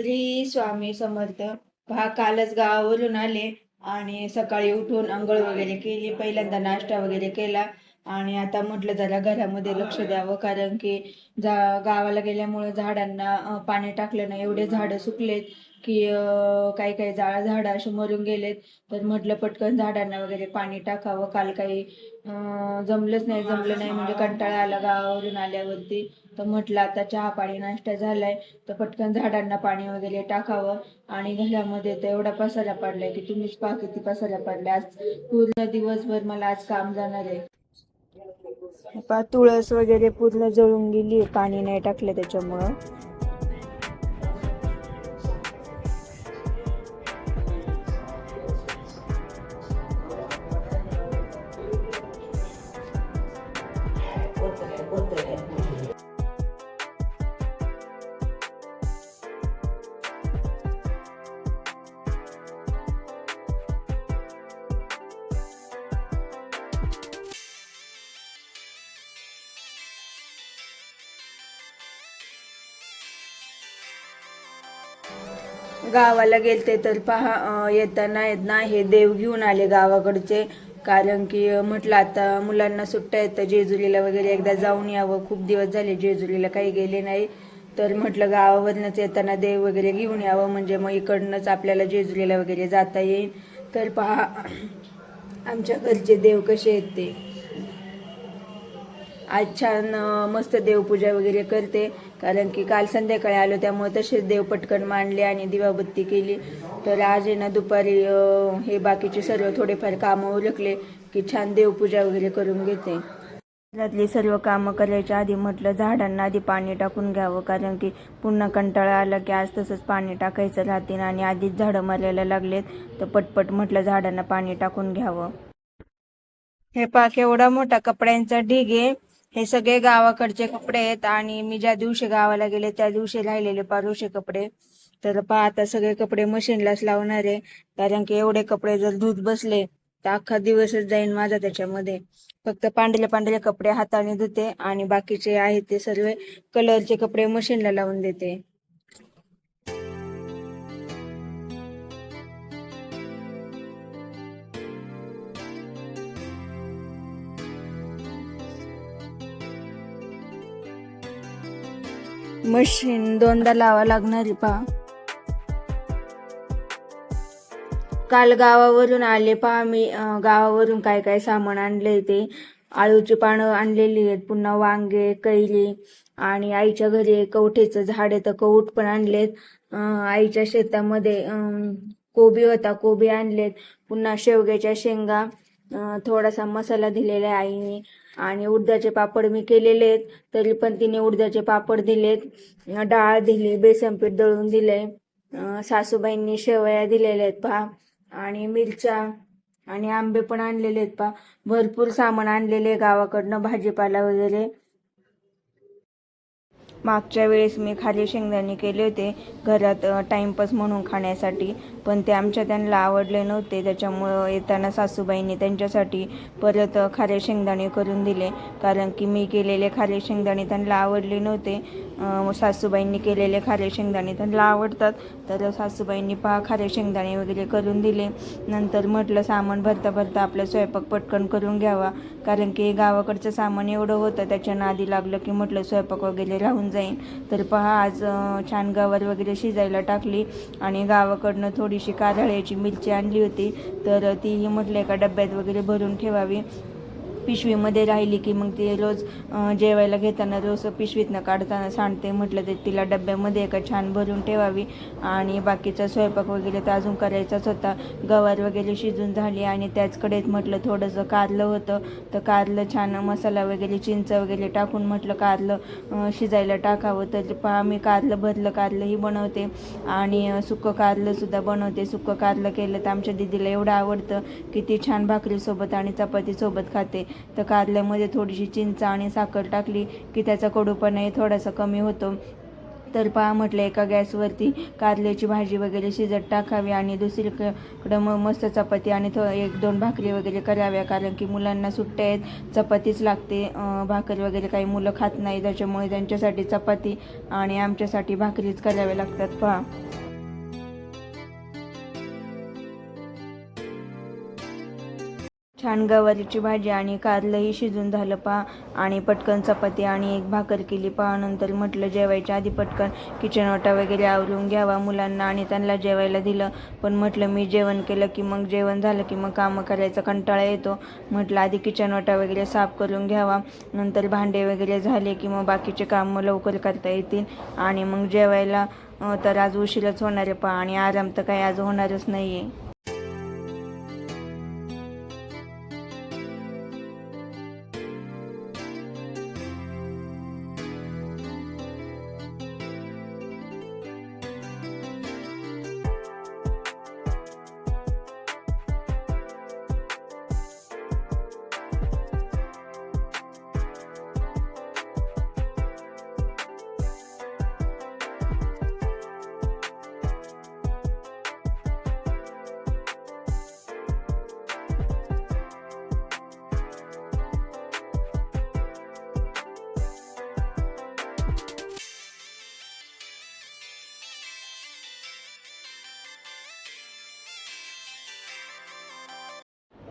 श्री स्वामी समर्थ. पहा, कालच गावावरून आले आणि सकाळी उठून अंघोळ वगैरे केली, पहिल्यांदा नाश्ता वगैरे केला आणि आता म्हटलं जरा घरामध्ये लक्ष द्यावं, कारण की गावाला गेल्यामुळे झाडांना पाणी टाकलं नाही, एवढे झाडं सुकलेत की काही काही झाडं असे मरून गेलेत. तर म्हटलं पटकन झाडांना वगैरे पाणी टाकावं. काल काही जमलं नाही म्हणजे कंटाळा आला गावावरून आल्यावरती. तर म्हटलं आता चहा पाणी नाश्ता झालाय तर पटकन झाडांना पाणी वगैरे टाकावं. आणि घरामध्ये तर एवढा पसारा पडलाय की तुम्हीच पहा किती पसारा पडलाय. आज पूर्ण दिवसभर मला आज काम जाणार आहे. तुळस वगैरे पूर्ण जळून गेली, पाणी नाही टाकलं त्याच्यामुळं. गावाला गेलते तर पहा, येताना हे देव घेऊन आले गावाकडचे. कारण की म्हटलं आता मुलांना सुट्ट्या आहेत तर जेजुरीला वगैरे एकदा जाऊन यावं. खूप दिवस झाले जेजुरीला काही गेले नाही. तर म्हटलं गावावरनच येताना देव वगैरे घेऊन यावं, म्हणजे मग इकडनंच आपल्याला जेजुरीला वगैरे जाता येईल. तर पहा आमच्या घरचे देव कसे आहेत ते. आज छान मस्त देवपूजा वगैरे करते, कारण की काल संध्याकाळी आलो त्यामुळे तसेच देव पटकन मांडले आणि दिवाबत्ती केली. तर आज आहे ना दुपारी हे बाकीचे सर्व थोडेफार कामं उरकले की छान देवपूजा वगैरे करून घेते. घरातली सर्व कामं करायच्या आधी म्हटलं झाडांना आधी पाणी टाकून घ्यावं, कारण की पुन्हा कंटाळा आला की आज तसंच पाणी टाकायचं राहतील आणि आधीच झाडं मारायला लागलेत. तर पटपट म्हटलं झाडांना पाणी टाकून घ्यावं. हे पाक एवढा मोठा कपड्यांचा ढीग आहे. हे सगळे गावाकडचे कपडे आहेत आणि मी ज्या दिवशी गावाला गेले त्या दिवशी राहिलेले पारोशे कपडे. तर पहा आता सगळे कपडे मशीनलाच लावणार आहे, कारण की एवढे कपडे जर धुत बसले तर अख्खा दिवसच जाईल माझा त्याच्यामध्ये. फक्त पांढरे पांढरे कपडे हाताने धुते आणि बाकीचे आहेत ते सर्व कलरचे कपडे मशीनला लावून देते. मशीन दोनदा लावा लागणार आहे पहा. काल गावावरून आले पहा मी. गावावरून काय काय सामान आणले ते आळूची पानं आणलेली आहेत, पुन्हा वांगे, कैरी आणि आईच्या घरी कवठेचं झाड आहे तर कवठ पण आणलेत. आईच्या शेतामध्ये कोबी होता, कोबी आणलेत. पुन्हा शेवग्याच्या शेंगा, थोडासा मसाला दिलेला आहे आईने. आणि उडदाचे पापड मी केलेले आहेत, तरी पण तिने उडदाचे पापड दिलेत. डाळ दिली, बेसन पीठ दळून दिले. सासूबाईंनी शेवया दिलेल्या आहेत पहा. आणि मिरच्या आणि आंबे पण आणलेले आहेत पहा. भरपूर सामान आणलेले गावाकडनं, भाजीपाला वगैरे. मागच्या वेळेस मी खाली शेंगदाणे केले होते घरात टाइमपास म्हणून खाण्यासाठी, पण ते आमच्या त्यांना आवडले नव्हते. त्याच्यामुळं येताना सासूबाईंनी त्यांच्यासाठी परत खारे शेंगदाणे करून दिले, कारण की मी केलेले खारे शेंगदाणे त्यांना आवडले नव्हते. सासूबाईंनी केलेले खारे शेंगदाणे त्यांना आवडतात. तर सासूबाईंनी पहा खारे शेंगदाणे वगैरे करून दिले. नंतर म्हटलं सामान भरता भरता आपलं स्वयंपाक पटकन करून घ्यावा, कारण की गावाकडचं सामान एवढं होतं त्याच्या नादी लागलं की म्हटलं स्वयंपाक वगैरे राहून जाईल. तर पहा आज छान गवार वगैरे शिजायला टाकली आणि गावाकडनं थोडीशी कारळ्याची मिरची आणली होती, तर तीही म्हटलं एका डब्यात वगैरे भरून ठेवावी. पिशवीमध्ये राहिली की मग ती रोज जेवायला घेताना रोज पिशवीतनं काढताना सांडते. म्हटलं ते तिला डब्यामध्ये एका छान भरून ठेवावी. आणि बाकीचा स्वयंपाक वगैरे तर अजून करायचाच होता. गवार वगैरे शिजून झाली आणि त्याचकडेच म्हटलं थोडंसं कारलं होतं, तर कारलं छान मसाला वगैरे चिंच वगैरे टाकून म्हटलं कारलं शिजायला टाकावं. तर पहा मी कारलं भरलं कारलंही बनवते आणि सुक्कं कारलंसुद्धा बनवते. सुक्कं कारलं केलं तर आमच्या दीदीला एवढं आवडतं की ती छान भाकरीसोबत आणि चपातीसोबत खाते. तर कारल्यामध्ये थोडीशी चिंच आणि साखर टाकली की त्याचा कडूपणाही थोडासा कमी होतो. तर पहा म्हटलं एका गॅसवरती कारल्याची भाजी वगैरे शिजत टाकावी आणि दुसरीकडं मग मस्त चपाती आणि 1-2 भाकरी वगैरे कराव्या, कारण की मुलांना सुट्ट्या आहेत, चपातीच लागते. भाकरी वगैरे काही मुलं खात नाही, त्याच्यामुळे त्यांच्यासाठी चपाती आणि आमच्यासाठी भाकरीच कराव्या लागतात पहा. छान गवारीची भाजी आणि कारलंही शिजून झालं पहा. आणि पटकन चपाती आणि एक भाकर केली पहा. नंतर म्हटलं जेवायच्या आधी पटकन किचन ओटा वगैरे आवरून घ्यावा मुलांना आणि त्यांना जेवायला दिलं. पण म्हटलं मी जेवण केलं की मग जेवण झालं की मग कामं करायचा कंटाळा येतो. म्हटलं आधी किचन ओटा वगैरे साफ करून घ्यावा. नंतर भांडे वगैरे झाले की मग बाकीचे कामं लवकर करता येतील. आणि मग जेवायला तर आज उशीरच होणार आहे पहा. आणि आराम तर काही आज होणारच नाही आहे.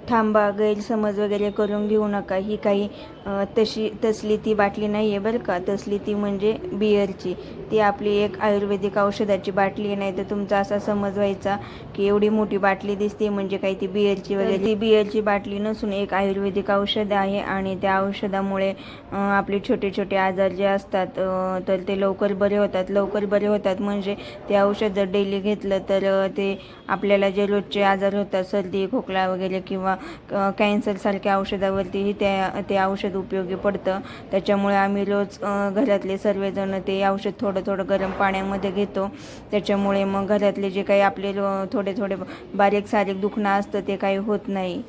थांबा, गैरसमज वगैरे करून घेऊ नका. ही काही तसली ती बाटली नाही आहे बरं का. तसली ती म्हणजे बिअरची. ती आपली एक आयुर्वेदिक औषधाची बाटली आहे. नाही तर तुमचा असा समज व्हायचा की एवढी मोठी बाटली दिसते म्हणजे काही ती बिअरची वगैरे. ती बिअरची बाटली नसून एक आयुर्वेदिक औषध आहे. आणि त्या औषधामुळे आपले छोटे छोटे आजार जे असतात तर ते लवकर बरे होतात. लवकर बरे होतात म्हणजे ते औषध जर डेली घेतलं तर ते आपल्याला जे रोजचे आजार होतात सर्दी खोकला वगैरे किंवा कॅन्सरसारख्या औषधावरतीही ते औषध उपयोगी पडतं. त्याच्यामुळे आम्ही रोज घरातले सर्वजण ते औषध थोडं थोडं गरम पाण्यामध्ये घेतो. त्याच्यामुळे मग घरातले जे काही आपले थोडे थोडे बारीक सारीक दुखणं असतं ते काही होत नाही.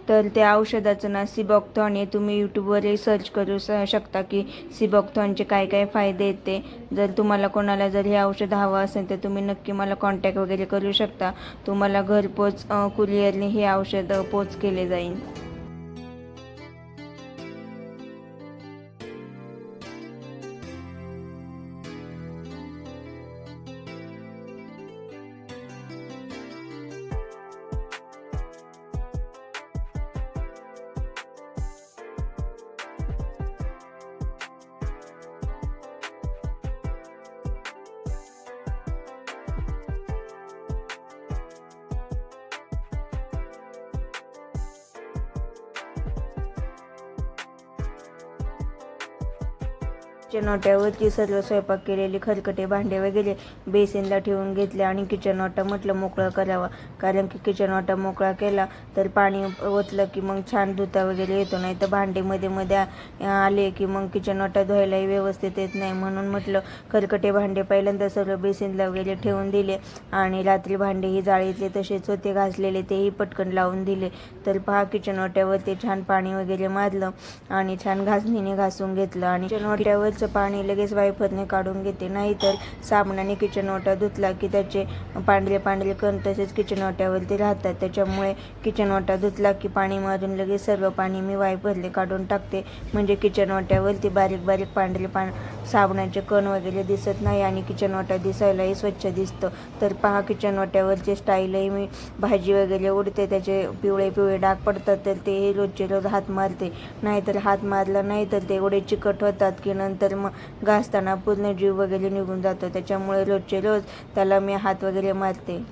तर त्या औषधाचं ना सिबॉक्थॉन आहे. तुम्ही यूट्यूबवरही सर्च करू शकता की सिबॉक्थॉनचे काय काय फायदे आहेत ते. जर तुम्हाला कोणाला जर हे औषध हवं असेल तर तुम्ही नक्की मला कॉन्टॅक्ट वगैरे करू शकता. तुम्हाला घरपोच कुरिअरने हे औषध पोच केले जाईल. किचन ओट्यावरती सर्व स्वयंपाक केलेली खरकटे भांडे वगैरे बेसिनला ठेवून घेतले आणि किचन ओटा म्हटलं मोकळा करावा. कारण की किचन ओटा मोकळा केला तर पाणी ओतलं की मग छान धुता वगैरे येतो. नाही तर भांडे मध्ये मध्ये आले की मग किचन ओटा धुवायलाही व्यवस्थित येत नाही. म्हणून म्हटलं खरकटे भांडे पहिल्यांदा सर्व बेसिनला वगैरे ठेवून दिले. आणि रात्री भांडेही जाळीतले तसेच होते घासलेले तेही पटकन लावून दिले. तर पहा किचन ओट्यावरती छान पाणी वगैरे मारलं आणि छान घासणीने घासून घेतलं. आणि किचन ओट्यावरचं पाणी लगेच वायफरने काढून घेते. नाहीतर साबणाने किचन ओटा धुतला की त्याचे पांढरे पांढरे कण तसेच किचन ओट्यावरती राहतात. त्याच्यामुळे किचन ओटा धुतला की पाणी मारून लगेच सर्व पाणी मी वायफरने काढून टाकते. म्हणजे किचन ओट्यावरती बारीक बारीक पांढरे साबणाचे कण वगैरे दिसत नाही आणि किचन ओटा दिसायलाही स्वच्छ दिसतं. तर पहा किचन ओट्यावरचे स्टाईलही मी भाजी वगैरे उडते त्याचे पिवळे पिवळे डाग पडतात तर तेही रोजचे रोज हात मारते. नाहीतर हात मारला नाही तर ते एवढे चिकट होतात की नंतर मग घासताना पूर्ण जीव वगैरे निघून जातो. त्याच्यामुळे रोजचे रोज त्याला मी हात वगैरे मारते.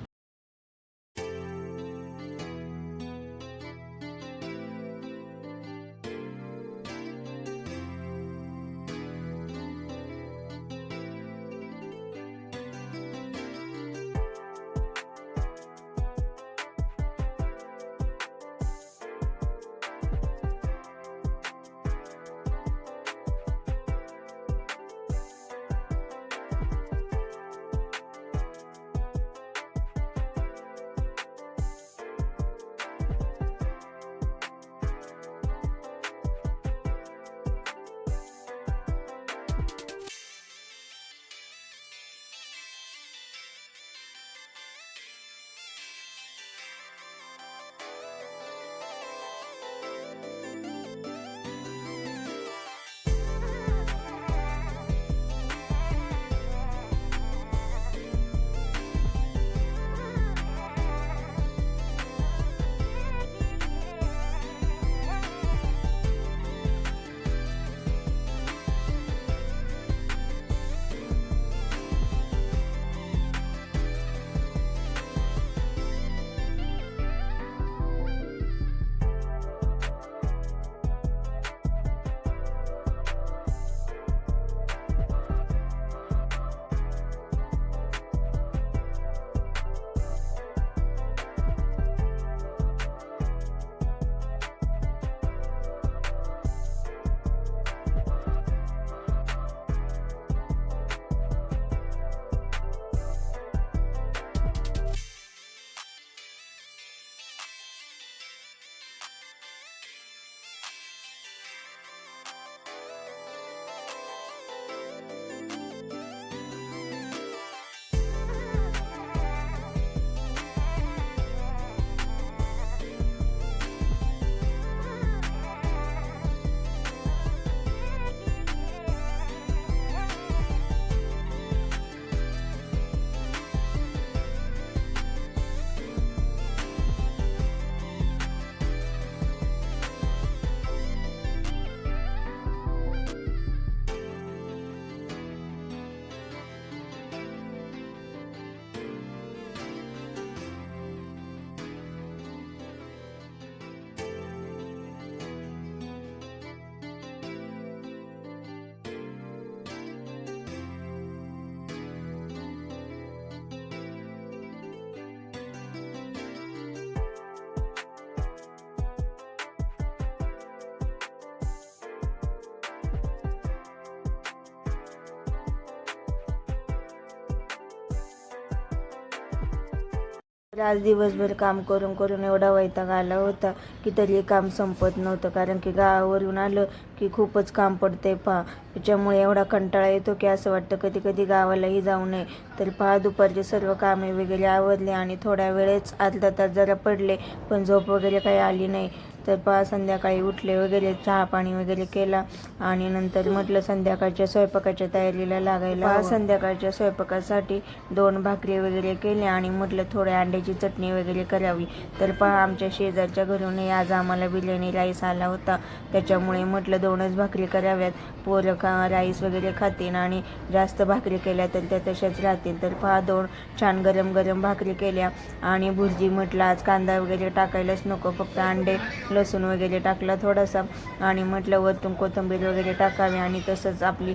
तर आज दिवसभर काम करून करून एवढा वैताग आला होता की तरी काम संपत नव्हतं, कारण की गावावरून आलं की खूपच काम पडते त्याच्यामुळे एवढा कंटाळा येतो की असं वाटतं कधी कधी गावालाही जाऊ नये. तर दुपारचे सर्व कामे वगैरे आवरले आणि थोड्या वेळेच अर्धा तास जरा पडले, पण झोप वगैरे काही आली नाही. तर संध्याकाळी उठले वगैरे, चहा पाणी वगैरे केला आणि नंतर म्हटलं संध्याकाळच्या स्वयंपाकाच्या तयारीला लागायला. संध्याकाळच्या स्वयंपाकासाठी 2 भाकरी वगैरे केल्या आणि म्हटलं थोड्या अंड्याची चटणी वगैरे करावी. तर आमच्या शेजारच्या घरूनही आज आम्हाला बिर्याणी राईस आला होता, त्याच्यामुळे म्हटलं 2च भाकरी कराव्यात. पोरं राईस वगैरे खातील आणि जास्त भाकरी केल्या तर त्या तशाच राहतील. तर 2 छान गरम गरम भाकरी केल्या आणि भुर्जी म्हटलं आज कांदा वगैरे टाकायलाच नको, फक्त अंडे लसूण वगैरे टाकला थोडासा आणि म्हटलं वरतून कोथिंबीर वगैरे टाकावी आणि तसंच आपली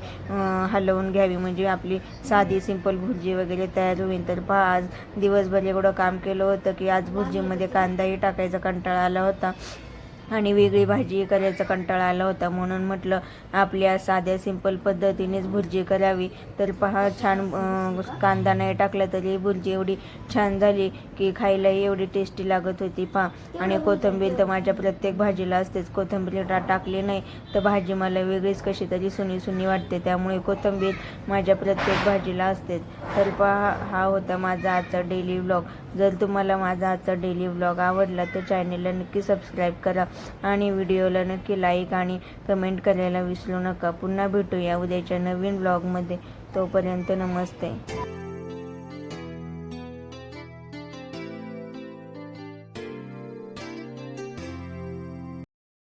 हलवून घ्यावी, म्हणजे आपली साधी सिंपल भुर्जी वगैरे तयार होईल. तर आज दिवसभर एवढं काम केलं होतं की आज भुर्जीमध्ये कांदाही टाकायचा कंटाळा आला होता आणि वेगळी भाजी करायचा कंटाळा आला होता, म्हणून म्हटलं आपल्या साध्या सिंपल पद्धतीनेच भुर्जी करावी. तर छान कांदा नाही टाकला तरी भुर्जी एवढी छान झाली की खायलाही एवढी टेस्टी लागत होती आणि कोथिंबीर तर माझ्या प्रत्येक भाजीला असतेच, कोथिंबीर टाकली नाही तर भाजी मला वेगळीच कशी तरी सुनी सुनी वाटते, त्यामुळे कोथिंबीर माझ्या प्रत्येक भाजीला असतेच. तर हा होता माझा आजचा डेली व्लॉग. जर तुम्हाला माझा आजचा डेली व्लॉग आवडला तर चॅनलला नक्की सबस्क्राईब करा आणि व्हिडिओला नक्की लाईक आणि कमेंट करायला विसरू नका. पुन्हा भेटूया उद्याच्या नवीन व्लॉगमध्ये. तोपर्यंत नमस्ते.